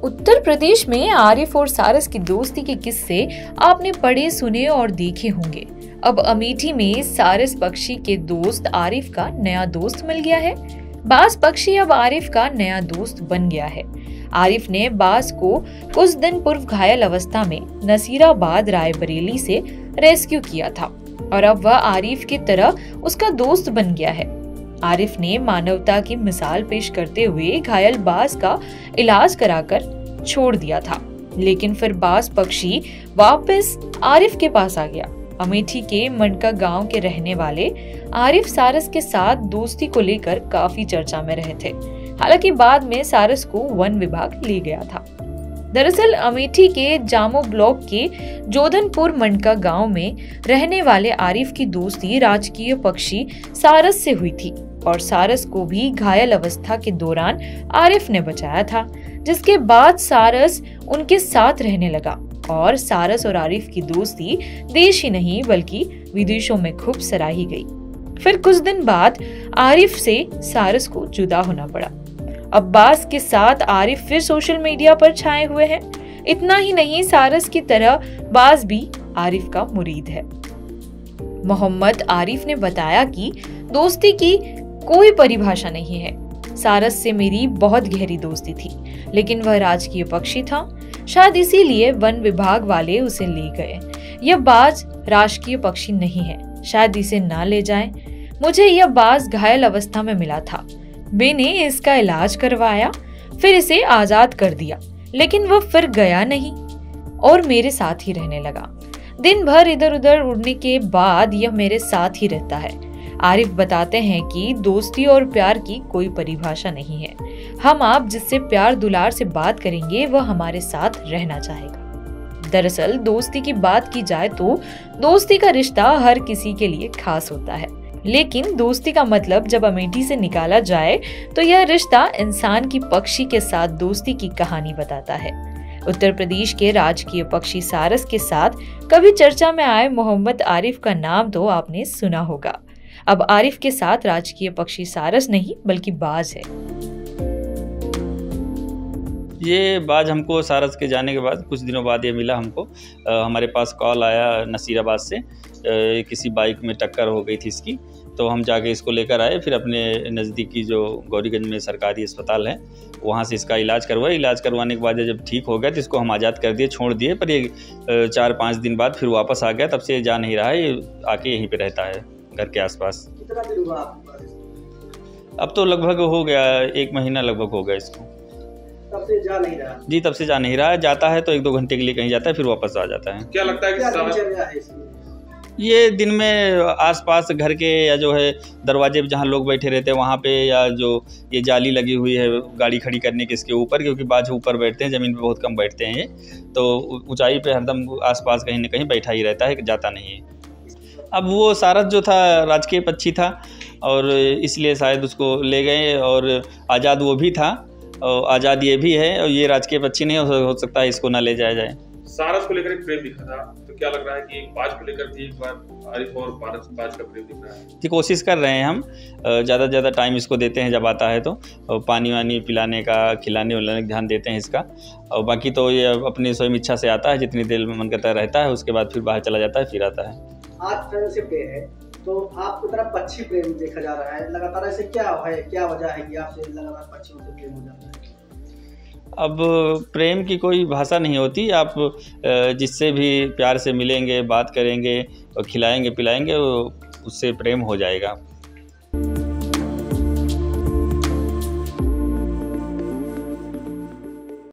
उत्तर प्रदेश में आरिफ और सारस की दोस्ती के किस्से आपने पढ़े, सुने और देखे होंगे। अब अमेठी में सारस पक्षी के दोस्त आरिफ का नया दोस्त मिल गया है। बाज पक्षी अब आरिफ का नया दोस्त बन गया है। आरिफ ने बाज को कुछ दिन पूर्व घायल अवस्था में नसीराबाद रायबरेली से रेस्क्यू किया था और अब वह आरिफ की तरह उसका दोस्त बन गया है। आरिफ ने मानवता की मिसाल पेश करते हुए घायल बाज का इलाज कराकर छोड़ दिया था, लेकिन फिर बाज पक्षी वापस आरिफ के पास आ गया। अमेठी के मंडका गांव के रहने वाले आरिफ सारस के साथ दोस्ती को लेकर काफी चर्चा में रहे थे। हालांकि बाद में सारस को वन विभाग ले गया था। दरअसल अमेठी के जामो ब्लॉक के जोधनपुर मंडका गांव में रहने वाले आरिफ की दोस्ती राजकीय पक्षी सारस से हुई थी और सारस को भी घायल अवस्था के दौरान आरिफ ने बचाया था, जिसके बाद सारस उनके साथ रहने लगा और सारस और आरिफ की दोस्ती देश ही नहीं बल्कि विदेशों में खूब सराही गई। फिर कुछ दिन बाद आरिफ से सारस को जुदा होना पड़ा। अब बाज के साथ आरिफ फिर सोशल मीडिया पर छाए हुए हैं। इतना ही नहीं, सारस की तरह बाज भी आरिफ का मुरीद है। मोहम्मद आरिफ ने बताया कि दोस्ती की कोई परिभाषा नहीं है। सारस से मेरी बहुत गहरी दोस्ती थी, लेकिन वह राजकीय पक्षी था, शायद इसीलिए वन विभाग वाले उसे ले गए। यह बाज राजकीय पक्षी नहीं है, शायद इसे ना ले जाएं। मुझे यह बाज घायल अवस्था में मिला था, मैंने इसका इलाज करवाया, फिर इसे आजाद कर दिया, लेकिन वह फिर गया नहीं और मेरे साथ ही रहने लगा। दिन भर इधर उधर उड़ने के बाद यह मेरे साथ ही रहता है। आरिफ बताते हैं कि दोस्ती और प्यार की कोई परिभाषा नहीं है। हम आप जिससे प्यार दुलार से बात करेंगे वह हमारे साथ रहना चाहेगा। दरअसल दोस्ती की बात की जाए तो दोस्ती का रिश्ता हर किसी के लिए खास होता है, लेकिन दोस्ती का मतलब जब अमेठी से निकाला जाए तो यह रिश्ता इंसान की पक्षी के साथ दोस्ती की कहानी बताता है। उत्तर प्रदेश के राजकीय पक्षी सारस के साथ कभी चर्चा में आए मोहम्मद आरिफ का नाम तो आपने सुना होगा। अब आरिफ के साथ राजकीय पक्षी सारस नहीं बल्कि बाज है। ये बाज हमको सारस के जाने के बाद कुछ दिनों बाद ये मिला हमको। हमारे पास कॉल आया नसीराबाद से, किसी बाइक में टक्कर हो गई थी इसकी, तो हम जाके इसको लेकर आए। फिर अपने नज़दीकी जो गौरीगंज में सरकारी अस्पताल है वहाँ से इसका इलाज करवाया। इलाज करवाने के बाद जब ठीक हो गया तो इसको हम आज़ाद कर दिए, छोड़ दिए। पर ये 4-5 दिन बाद फिर वापस आ गया, तब से ये जा नहीं रहा है, ये आके यहीं पे रहता है घर के आसपास। कितना दिन हुआ आपको? अब तो लगभग हो गया 1 महीना लगभग हो गया इसको। तब से जा नहीं रहा? जी, तब से जा नहीं रहा है। जाता है तो 1-2 घंटे के लिए कहीं जाता है, फिर वापस आ जाता है। क्या लगता है कि दिनचर्या है इसमें? ये दिन में आसपास घर के या जो है दरवाजे पे जहाँ लोग बैठे रहते हैं वहाँ पे, या जो ये जाली लगी हुई है गाड़ी खड़ी करने के इसके ऊपर, क्योंकि बाज ऊपर बैठते हैं, ज़मीन पे बहुत कम बैठते हैं ये, तो ऊंचाई पे हरदम आसपास कहीं न कहीं बैठा ही रहता है, जाता नहीं है। अब वो सारस जो था राजकीय पक्षी था और इसलिए शायद उसको ले गए, और आज़ाद वो भी था और आज़ाद ये भी है, और ये राजकीय पक्षी नहीं हो सकता है इसको ना ले जाया जाए। सारस को लेकर एक प्रेम दिखा था, तो क्या लग रहा है कि बाज को लेकर भी एक बार आरिफ और बाज का प्रेम दिख रहा है? जी, कोशिश कर रहे हैं हम, ज़्यादा से ज़्यादा टाइम इसको देते हैं जब आता है तो, और पानी वानी पिलाने का, खिलाने वालाने का ध्यान देते हैं इसका। और बाकी तो ये अपनी स्वयं इच्छा से आता है, जितनी देर मन करता रहता है, उसके बाद फिर बाहर चला जाता है, फिर आता है। आज फ्रेंडशिप डे है तो आपकी तरफ पक्षी प्रेम देखा जा रहा है लगातार, ऐसे क्या है, क्या वजह है कि आपसे लगातार पक्षियों से प्रेम हो जाता है? अब प्रेम की कोई भाषा नहीं होती। आप जिससे भी प्यार से मिलेंगे, बात करेंगे और खिलाएंगे पिलाएंगे, उससे प्रेम हो जाएगा।